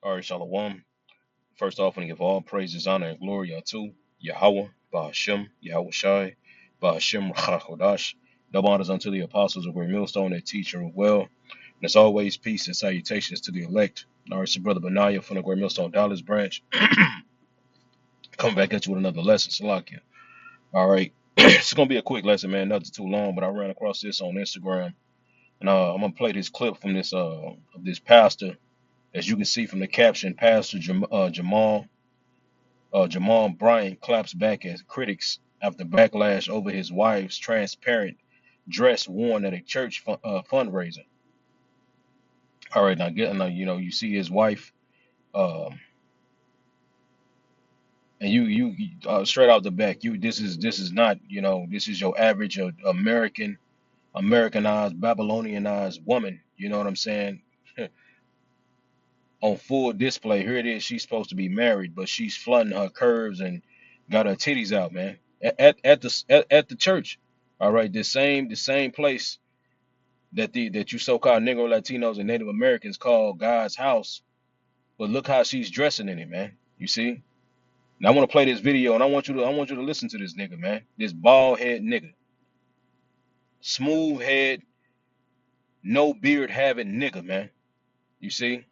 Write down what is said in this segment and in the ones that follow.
All right, Shalom. First off, I want to give all praises, honor, and glory unto Yahweh, Bahashem, Yahweh Shai, Bahashem, Rachakodash. Double honors unto the apostles of Great Millstone that teach and well. And as always, peace and salutations to the elect. All right, it's your brother Benaiah from the Great Millstone Dollars branch. Coming back into another lesson, Salakia. All right, it's going to be a quick lesson, man, nothing too long, but I ran across this on Instagram. And I'm going to play this clip from this of this pastor. As you can see from the caption, Pastor Jamal Bryant claps back at critics after backlash over his wife's transparent dress worn at a church fundraiser. All right, now you see his wife, um, and you straight out the back, this is not this is your average Americanized Babylonianized woman. You know what I'm saying? On full display. Here it is. She's supposed to be married, but she's flooding her curves and got her titties out, man. At the church. All right, the same place that you so-called Negro Latinos and Native Americans call God's house. But look how she's dressing in it, man. You see? Now I want to play this video, and I want you to listen to this nigga, man. This bald head nigga, smooth head, no beard having nigga, man. You see?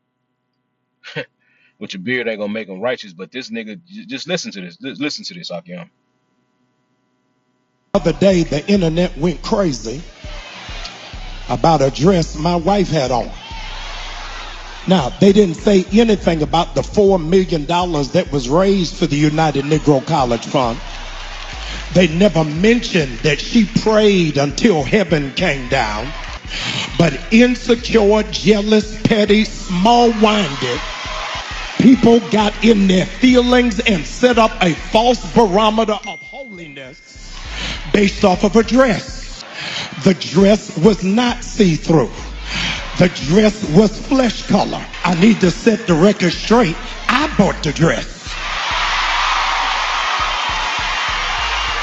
With your beard ain't gonna make him righteous, but this nigga, just listen to this. Listen to this, Akiam. Other day, the internet went crazy about a dress my wife had on. Now, they didn't say anything about the $4 million that was raised for the United Negro College Fund. They never mentioned that she prayed until heaven came down. But insecure, jealous, petty, small-minded people got in their feelings and set up a false barometer of holiness based off of a dress. The dress was not see-through. The dress was flesh color. I need to set the record straight. I bought the dress.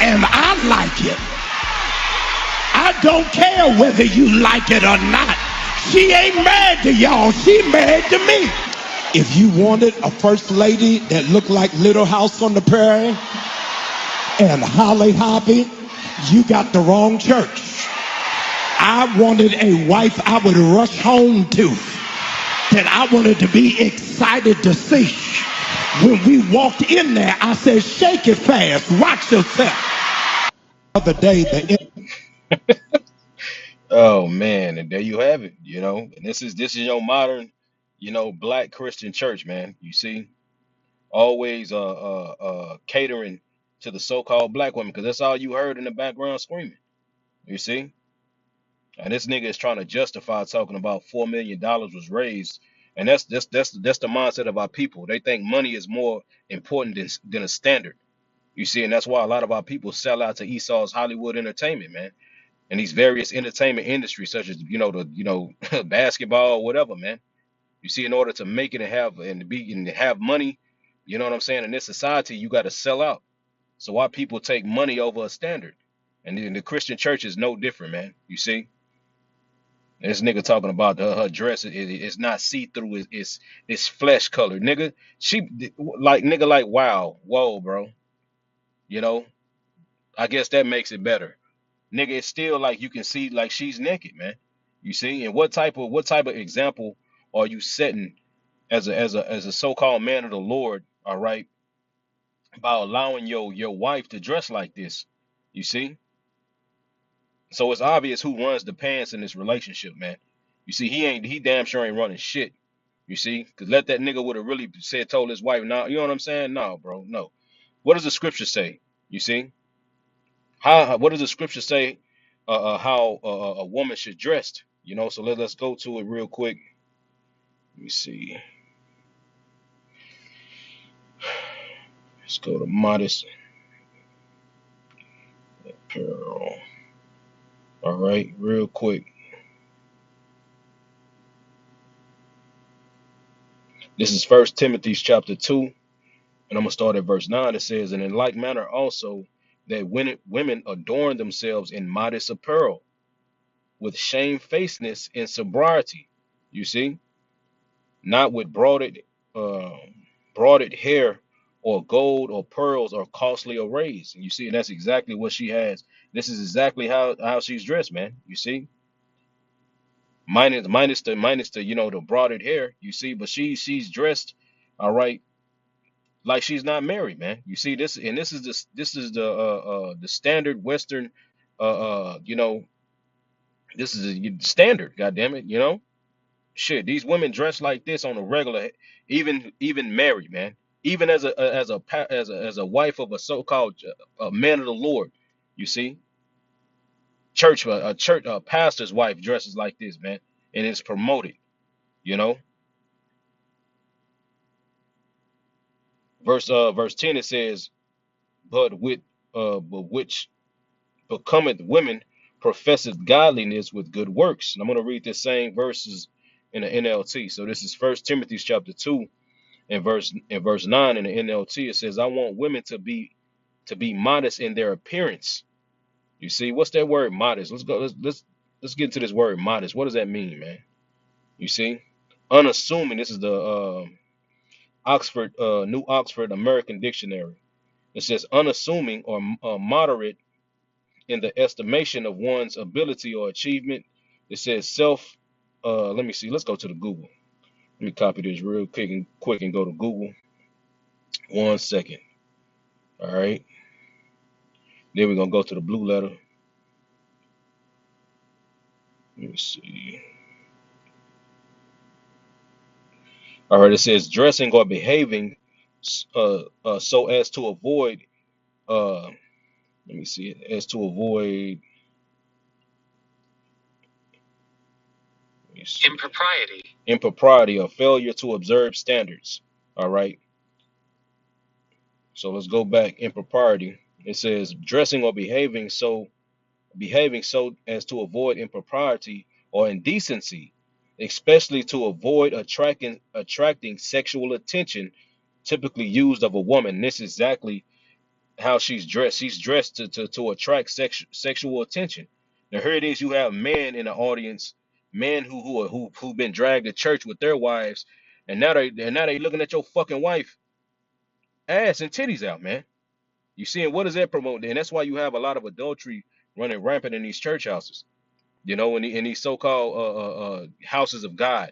And I like it. I don't care whether you like it or not. She ain't mad to y'all. She mad to me. If you wanted a first lady that looked like Little House on the Prairie and Holly Hoppy, you got the wrong church. I wanted a wife I would rush home to, that I wanted to be excited to see. When we walked in there, I said, shake it fast, watch yourself. The other day, Oh man, and there you have it. And this is your modern, black Christian church, man. You see, always catering to the so-called black women, because that's all you heard in the background screaming. You see, and this nigga is trying to justify talking about $4 million was raised, and that's the mindset of our people. They think money is more important than a standard. You see, and that's why a lot of our people sell out to Esau's Hollywood entertainment, man, and these various entertainment industries, such as basketball, whatever, man. You see, in order to make it and to have money, you know what I'm saying. In this society, you got to sell out. So why people take money over a standard, and then the Christian church is no different, man. You see, this nigga talking about her dress. It's not see through. It's flesh colored, nigga. She like wow, whoa, bro. You know, I guess that makes it better. Nigga, it's still like you can see like she's naked, man. You see, and what type of example are you setting as a so-called man of the Lord, all right, by allowing your wife to dress like this? You see? So it's obvious who runs the pants in this relationship, man. You see, he damn sure ain't running shit. You see? Cause let that nigga would have really told his wife, nah, you know what I'm saying? No, bro, no. What does the scripture say? You see? What does the scripture say how a woman should dress? So let's go to it real quick. Let me see. Let's go to modest apparel. All right, real quick. This is First Timothy chapter 2, and I'm gonna start at verse 9. It says, and in like manner also that when women adorn themselves in modest apparel, with shamefacedness and sobriety. You see, not with broided uh, broided hair or gold or pearls or costly arrays. And you see, and that's exactly what she has. This is exactly how she's dressed, man. You see, minus the the broided hair. You see, but she's dressed, all right, like she's not married, man. You see this, and this is the standard Western, you know, this is the standard. God damn it, you know. Shit, these women dress like this on a regular, even married, man. Even as a wife of a so-called man of the Lord, you see, a pastor's wife dresses like this, man, and it's promoted. You know, verse 10 it says, but which becometh women professeth godliness with good works. And I'm gonna read this same verses in the NLT. So this is First Timothy chapter 2 in verse 9 in the NLT. It says, I want women to be modest in their appearance. You see, what's that word modest? Let's go. Let's get into this word modest. What does that mean, man? You see, unassuming. This is the New Oxford American Dictionary. It says unassuming or moderate in the estimation of one's ability or achievement. It says self. Let me see. Let's go to the Google. Let me copy this real quick and go to Google. 1 second. All right. Then we're gonna go to the blue letter. Let me see. All right, it says dressing or behaving so as to avoid let me see it as to avoid let me see, impropriety or failure to observe standards. All right, so let's go back. Impropriety. It says dressing or behaving so as to avoid impropriety or indecency, especially to avoid attracting sexual attention typically used of a woman. This is exactly how she's dressed. She's dressed to attract sexual attention. Now here it is. You have men in the audience, men who've been dragged to church with their wives, and now they looking at your fucking wife ass and titties out, man. You see, and what does that promote? And that's why you have a lot of adultery running rampant in these church houses. You know, in these so-called houses of God,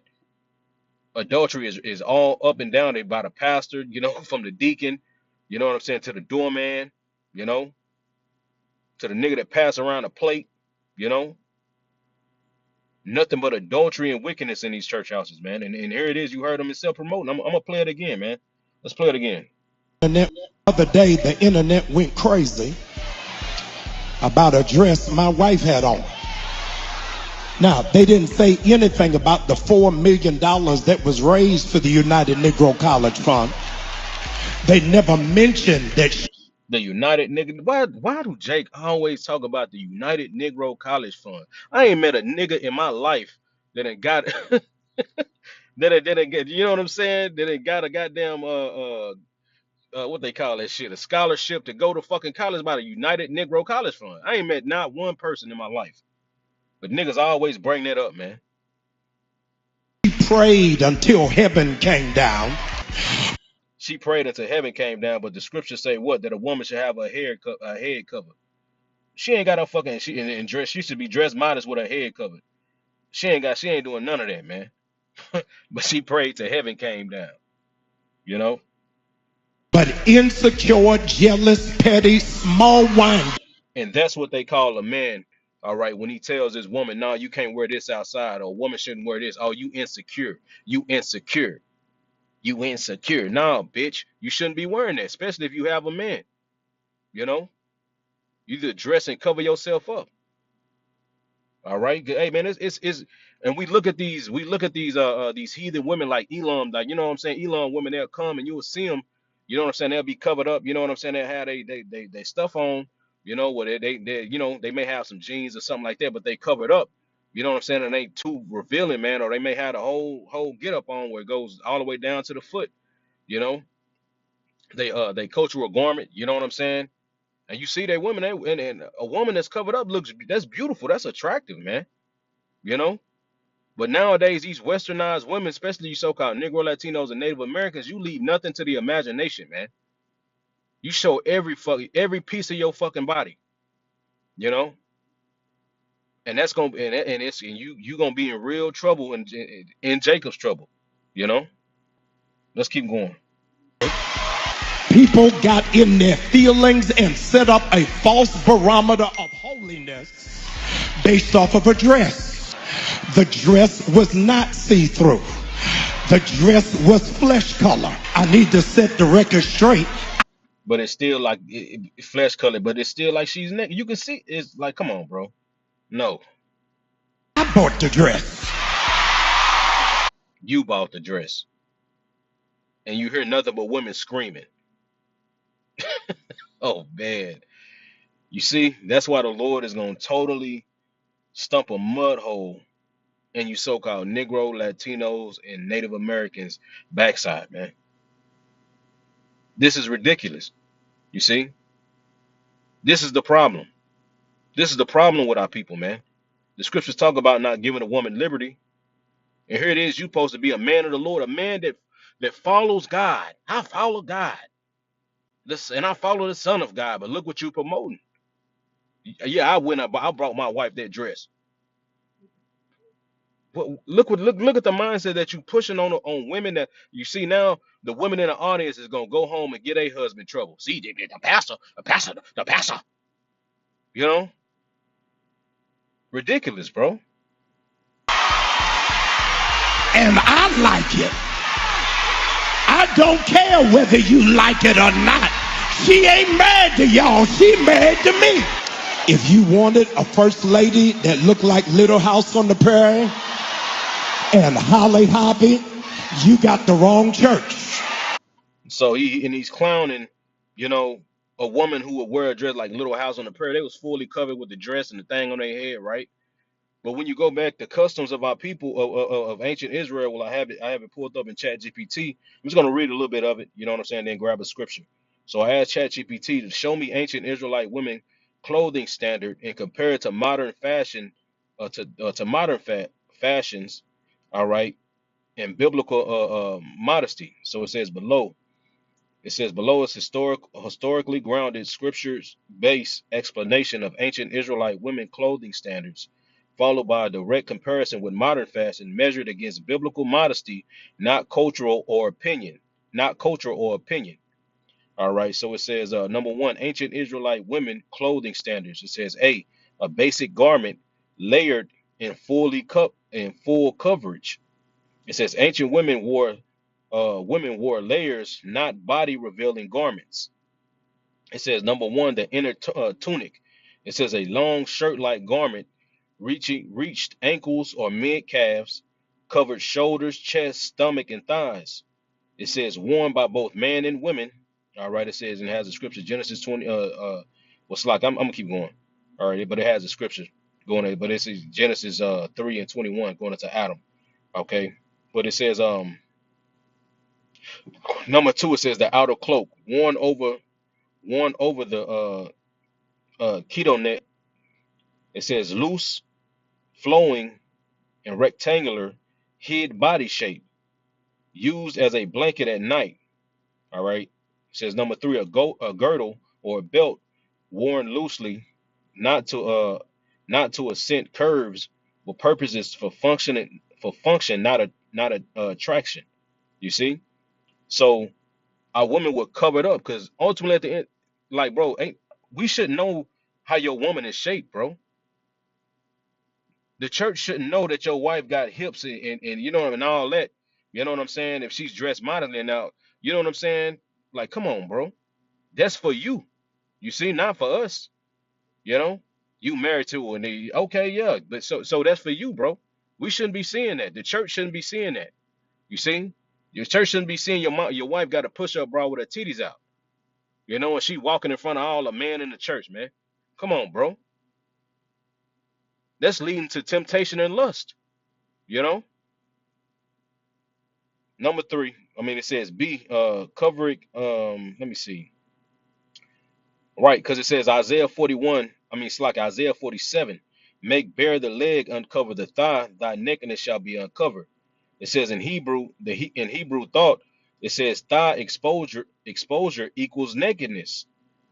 adultery is all up and down it by the pastor. You know, from the deacon. You know what I'm saying, to the doorman. You know, to the nigga that pass around a plate, you know, nothing but adultery and wickedness in these church houses, man. And here it is, you heard him himself promoting. I'm gonna play it again, man. Let's play it again. The other day, the internet went crazy about a dress my wife had on. Now, they didn't say anything about the $4 million that was raised for the United Negro College Fund. They never mentioned that The United Nigga. Why do Jake always talk about the United Negro College Fund? I ain't met a nigga in my life that ain't got that ain't get, you know what I'm saying? That ain't got a goddamn what they call that shit, a scholarship to go to fucking college by the United Negro College Fund. I ain't met not one person in my life. But niggas always bring that up, man. she prayed until heaven came down. She prayed until heaven came down, but the scriptures say what? That a woman should have a head covered. She ain't got no fucking and dress. She should be dressed modest with her head covered. She ain't doing none of that, man. But she prayed till heaven came down. You know? But insecure, jealous, petty, small wine. And that's what they call a man. All right, when he tells this woman, no, you can't wear this outside, or a woman shouldn't wear this. Oh, you insecure. You insecure. You insecure. No, bitch, you shouldn't be wearing that, especially if you have a man. You know? You either dress and cover yourself up. All right. Hey man, it's and we look at these heathen women like Elam, like you know what I'm saying, Elam women, they'll come and you will see them, you know what I'm saying, they'll be covered up, you know what I'm saying, they'll have they stuff on, you know, where they you know, they may have some jeans or something like that, but they covered up, you know what I'm saying, and ain't too revealing, man, or they may have the whole get up on where it goes all the way down to the foot, you know, they cultural garment, you know what I'm saying. And you see that women, and a woman that's covered up that's beautiful, that's attractive, man. You know, But nowadays, these westernized women, especially you so-called Negro, Latinos, and Native Americans, you leave nothing to the imagination, man. You show every piece of your fucking body, you know, and that's gonna and you gonna be in real trouble in Jacob's trouble, you know. Let's keep going. People got in their feelings and set up a false barometer of holiness based off of a dress. The dress was not see-through. The dress was flesh color. I need to set the record straight. But it's still like flesh colored, but it's still like she's naked. You can see it's like, come on, bro. No, I bought the dress. you bought the dress, and you hear nothing but women screaming. Oh man, you see, that's why the Lord is gonna totally stump a mud hole in you so-called Negro, Latinos, and Native Americans backside, man. This is ridiculous. You see, this is the problem. This is the problem with our people, man. The scriptures talk about not giving a woman liberty. And here it is, you supposed to be a man of the Lord, a man that follows God. I follow God. And I follow the Son of God. But look what you promoting. Yeah, I brought my wife that dress. But look at the mindset that you pushing on women that you see now. The women in the audience is gonna go home and get a husband trouble. See, the pastor, the pastor. You know, ridiculous, bro. And I like it. I don't care whether you like it or not. She ain't mad to y'all. She mad to me. If you wanted a first lady that looked like Little House on the Prairie and Holly Hoppy, you got the wrong church. So he's clowning, you know, a woman who would wear a dress like Little House on the Prairie. They was fully covered with the dress and the thing on their head, right? But when you go back to customs of our people of ancient Israel, well, I have it pulled up in Chat GPT. I'm just gonna read a little bit of it, you know what I'm saying, then grab a scripture. So I asked Chat GPT to show me ancient Israelite women clothing standard and compare it to modern fashion, to modern fashions, all right, and biblical modesty. So it says below is historically grounded scriptures based explanation of ancient Israelite women clothing standards, followed by a direct comparison with modern fashion measured against biblical modesty, not cultural or opinion. Not cultural or opinion. All right. So it says number one, ancient Israelite women clothing standards. It says a basic garment layered in full coverage. It says ancient women wore layers, not body revealing garments. It says number one, the inner tunic. It says a long shirt like garment reached ankles or mid calves, covered shoulders, chest, stomach, and thighs. It says worn by both men and women. All right, it says and it has a scripture Genesis 20. What's like I'm gonna keep going. All right, but it has a scripture going. But it says Genesis 3:21 going into Adam. Okay, but it says number two, it says the outer cloak worn over the keto net. It says loose, flowing, and rectangular, hid body shape, used as a blanket at night. All right. It says number three, a girdle or a belt worn loosely, not to not to assent curves, but purposes for function, not a attraction. You see? So our women were covered up because ultimately at the end, like bro, ain't we should know how your woman is shaped, bro. The church shouldn't know that your wife got hips and you know and all that. You know what I'm saying? If she's dressed modestly now, you know what I'm saying? Like, come on, bro. That's for you. You see, not for us. You know, you married to her and okay, yeah, but so that's for you, bro. We shouldn't be seeing that. The church shouldn't be seeing that. You see, your church shouldn't be seeing your wife got a push up bra with her titties out. You know, and she walking in front of all the men in the church, man. Come on, bro. That's leading to temptation and lust. You know. Number three, I mean, it says B, covering, let me see. Right, because it says Isaiah 41, I mean, it's like Isaiah 47. make bare the leg, uncover the thigh, thy nakedness shall be uncovered. It says in Hebrew, in Hebrew thought, it says thigh exposure equals nakedness.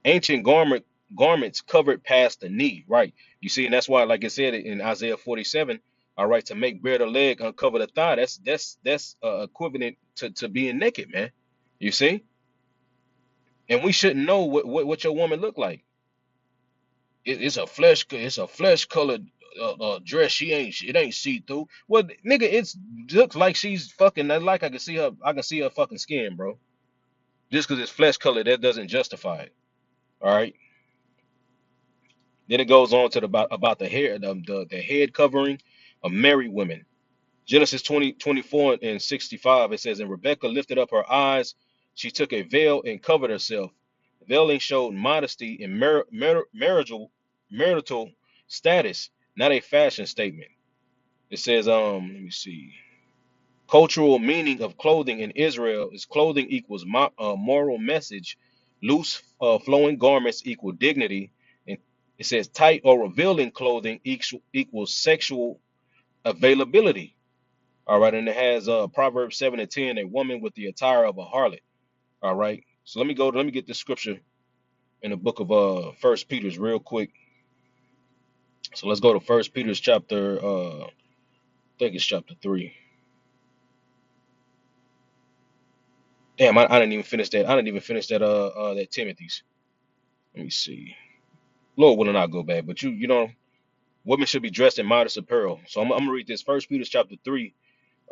Ancient garments covered past the knee, right? You see, and that's why, like it said in Isaiah 47, all right, to make bare the leg, uncover the thigh. That's equivalent to being naked, man. You see, and we shouldn't know what your woman look like. It's a flesh colored dress. It ain't see through. Well, nigga, it's looks like she's fucking. Like I can see her fucking skin, bro. Just because it's flesh colored, that doesn't justify it. All right. Then it goes on to about the hair, the head covering of married women. Genesis 20:24 and 65. It says, and Rebekah lifted up her eyes. She took a veil and covered herself. Veiling showed modesty in marital status, not a fashion statement. It says, let me see. Cultural meaning of clothing in Israel is clothing equals moral message. Loose, flowing garments equal dignity. And it says tight or revealing clothing equals sexual availability. All right, and it has Proverbs 7 and 10, a woman with the attire of a harlot. All right, so let me get this scripture in the book of First Peter's real quick. So let's go to First Peter's chapter. I think it's chapter 3. Damn, I didn't even finish that. I didn't even finish that Timothy's. Let me see. Lord will not go back, but you know, women should be dressed in modest apparel. So I'm gonna read this First Peter's chapter 3.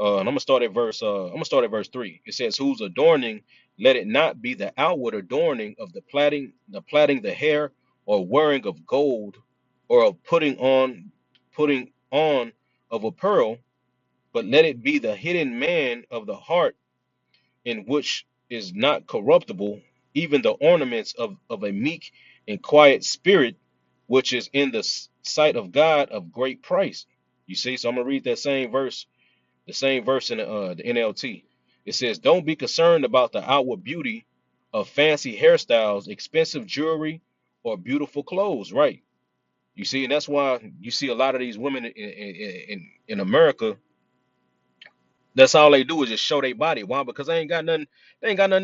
And I'm gonna start at verse 3. It says, whose adorning let it not be the outward adorning of the plaiting the hair, or wearing of gold, or of putting on of a pearl, but let it be the hidden man of the heart, in which is not corruptible, even the ornaments of a meek and quiet spirit, which is in the sight of God of great price. You see, so I'm gonna read that same verse in the NLT. It says, don't be concerned about the outward beauty of fancy hairstyles, expensive jewelry, or beautiful clothes, right? You see, and that's why you see a lot of these women in America. That's all they do is just show their body. Why? Because they ain't got nothing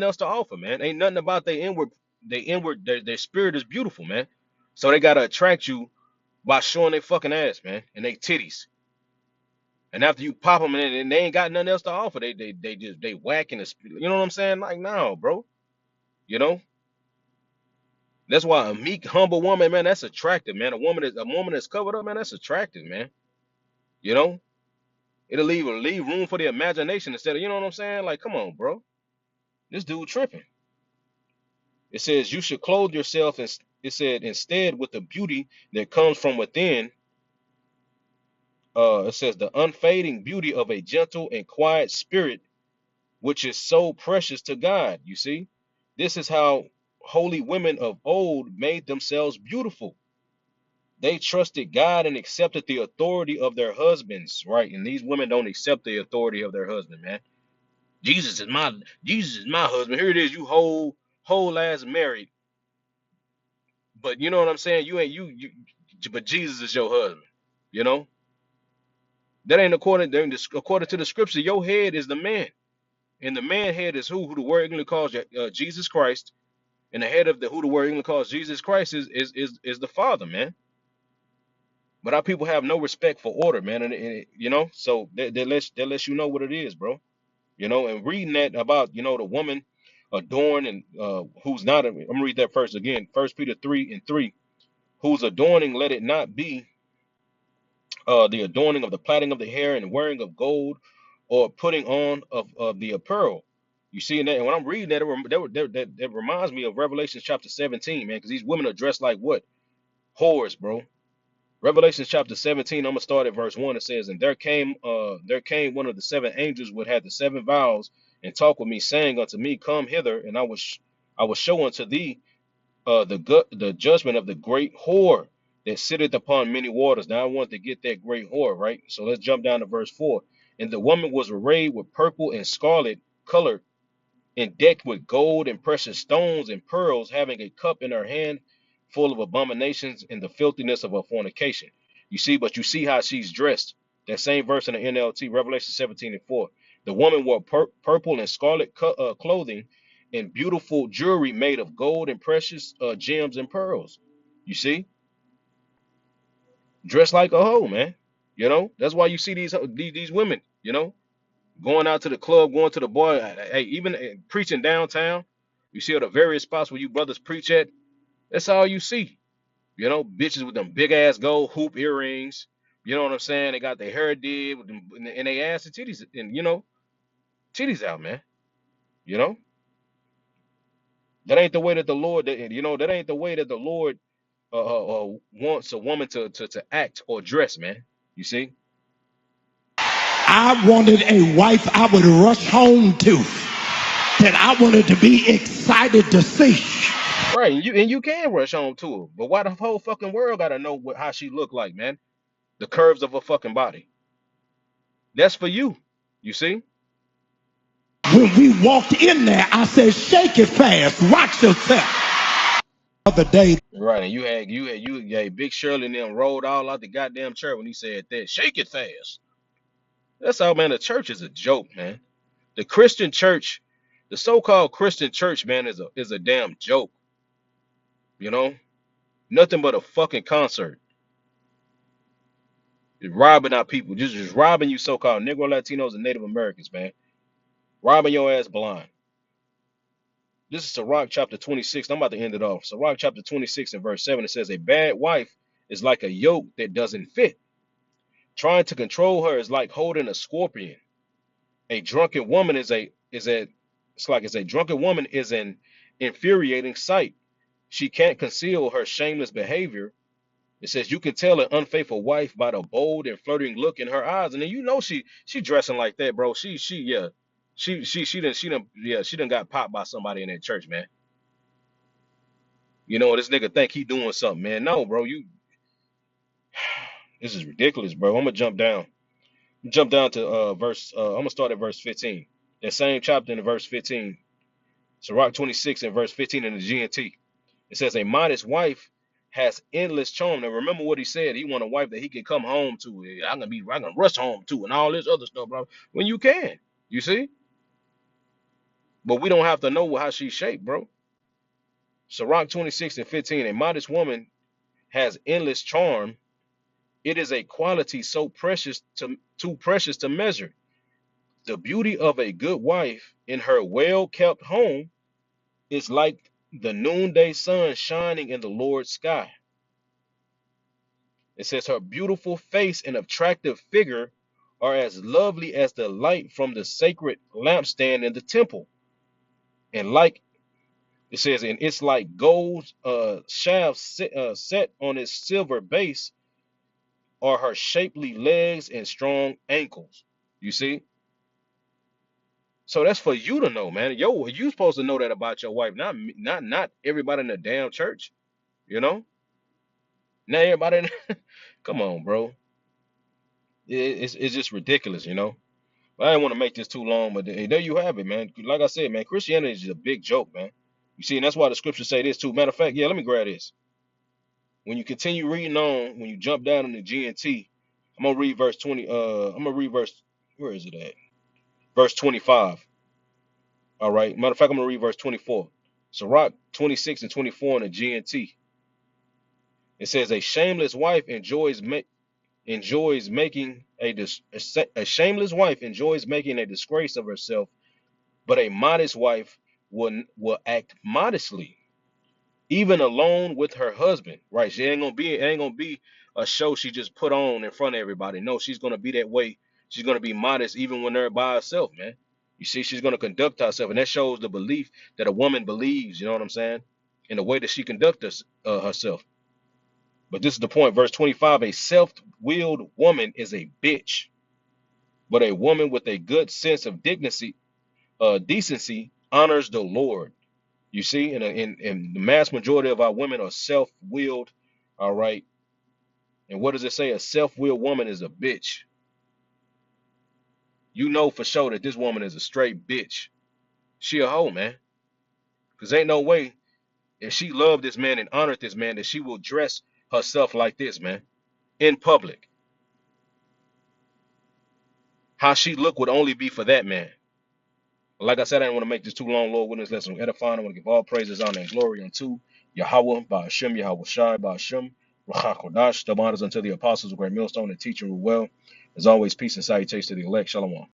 else to offer, man. Ain't nothing about their spirit is beautiful, man. So they gotta attract you by showing their fucking ass, man, and they titties. And after you pop them, and they ain't got nothing else to offer, they whacking the, you know what I'm saying? Like, no, bro. You know, that's why a meek, humble woman, man, that's attractive, man. A woman that's covered up, man, that's attractive, man. You know, it'll leave room for the imagination instead of, you know what I'm saying? Like, come on, bro. This dude tripping. It says you should clothe yourself, and it said instead with the beauty that comes from within. It says the unfading beauty of a gentle and quiet spirit, which is so precious to God. You see, this is how holy women of old made themselves beautiful. They trusted God and accepted the authority of their husbands, right? And these women don't accept the authority of their husband, man. Jesus is my Jesus is my husband. Here it is, you whole ass married, but you know what I'm saying? You ain't you, but Jesus is your husband. You know that ain't according to the scripture. Your head is the man, and the man head is who the word English calls Jesus Christ. And the head of the who the word English calls Jesus Christ is the Father, man. But our people have no respect for order, man, and you know, so they let you know what it is, bro. You know, and reading that about the woman adorned and who's not. I'm gonna read that first again. First Peter 3:3. Whose adorning let it not be the adorning of the plaiting of the hair and wearing of gold, or putting on of the apparel. You see that, and when I'm reading that, that reminds me of Revelation chapter 17, man, because these women are dressed like what? Whores, bro. Revelation chapter 17, I'm gonna start at verse 1. It says, and there came one of the seven angels which had the seven vials, and talked with me, saying unto me, come hither, and I will show unto thee the judgment of the great whore that sitteth upon many waters. Now I want to get that great whore, right? So let's jump down to verse 4. And the woman was arrayed with purple and scarlet color, and decked with gold and precious stones and pearls, having a cup in her hand full of abominations and the filthiness of her fornication. You see, but you see how she's dressed. That same verse in the NLT, Revelation 17:4. The woman wore purple and scarlet clothing and beautiful jewelry made of gold and precious gems and pearls. You see, dressed like a hoe, man. You know, that's why you see these women, you know, going out to the club, going to the bar, hey, even preaching downtown. You see at the various spots where you brothers preach at. That's all you see. You know, bitches with them big ass gold hoop earrings. You know what I'm saying? They got their hair did with them, and they ass and titties, and titties out, man. You know, that ain't the way that the Lord, that ain't the way that the Lord wants a woman to act or dress, man. You see? I wanted a wife I would rush home to, that I wanted to be excited to see. Right, and you can rush home to her, but why the whole fucking world gotta know how she look like, man? The curves of her fucking body. That's for you. You see? When we walked in there, I said, shake it fast, watch yourself. The other day, Right, and you had Big Shirley and them rolled all out the goddamn chair when he said that. Shake it fast. That's all, man. The church is a joke, man. The Christian church, the so-called Christian church, man, is a damn joke. You know, nothing but a fucking concert. It's robbing our people, just robbing you, so-called Negro, Latinos, and Native Americans, man. Robbing your ass blind. This is Sirach chapter 26. I'm about to end it off. Sirach chapter 26 and verse 7. It says, a bad wife is like a yoke that doesn't fit. Trying to control her is like holding a scorpion. A drunken woman is a drunken woman is an infuriating sight. She can't conceal her shameless behavior. It says you can tell an unfaithful wife by the bold and flirting look in her eyes, and then she dressing like that, bro. She done got popped by somebody in that church, man. You know this nigga think he doing something, man. No, bro, this is ridiculous, bro. I'm gonna jump down to verse. I'm gonna start at verse 15. That same chapter in verse 15. Sirach 26 and verse 15 in the GNT. It says, a modest wife has endless charm. Now remember what he said. He want a wife that he can come home to. I can rush home to and all this other stuff, bro. When you can, you see? But we don't have to know how she's shaped, bro. Sirach 26 and 15. A modest woman has endless charm. It is a quality so precious too precious to measure. The beauty of a good wife in her well-kept home is like the noonday sun shining in the Lord's sky. It says her beautiful face and attractive figure are as lovely as the light from the sacred lampstand in the temple. And like it says, and it's like gold shafts set on its silver base are her shapely legs and strong ankles. You see? So that's for you to know, man. Yo, you supposed to know that about your wife, not everybody in the damn church. You know, not everybody. Come on, bro. It's just ridiculous, you know. I didn't want to make this too long, but there you have it, man. Like I said, man, Christianity is a big joke, man. You see, and that's why the scriptures say this too. Matter of fact, yeah, let me grab this. When you continue reading on, when you jump down in the G and T, I'm gonna read verse 20. I'm gonna read verse. Where is it at? Verse 25. All right. Matter of fact, I'm gonna read verse 24. Sirach 26 and 24 in the G and T. It says, a shameless wife enjoys making a shameless wife enjoys making a disgrace of herself, but a modest wife will act modestly, even alone with her husband. Right? She ain't gonna be a show she just put on in front of everybody. No, she's gonna be that way. She's gonna be modest even when they're by herself, man. You see, she's gonna conduct herself, and that shows the belief that a woman believes. You know what I'm saying? In the way that she conducts herself. But this is the point. Verse 25: a self-willed woman is a bitch, but a woman with a good sense of decency honors the Lord. You see, and the mass majority of our women are self-willed. All right. And what does it say? A self-willed woman is a bitch. You know for sure that this woman is a straight bitch. She a hoe, man. Because ain't no way if she loved this man and honored this man that she will dress herself like this, man. in public. How she look would only be for that man. Like I said, I didn't want to make this too long. Lord, witness, lesson edifying. I want to give all praises, honor, and glory unto Yahweh, by Hashem, Yahweh Shai, by Hashem, Ruach HaKodesh. Double honors unto the apostles of Great Millstone and teaching well. As always, peace and salutations to the elect. Shalom.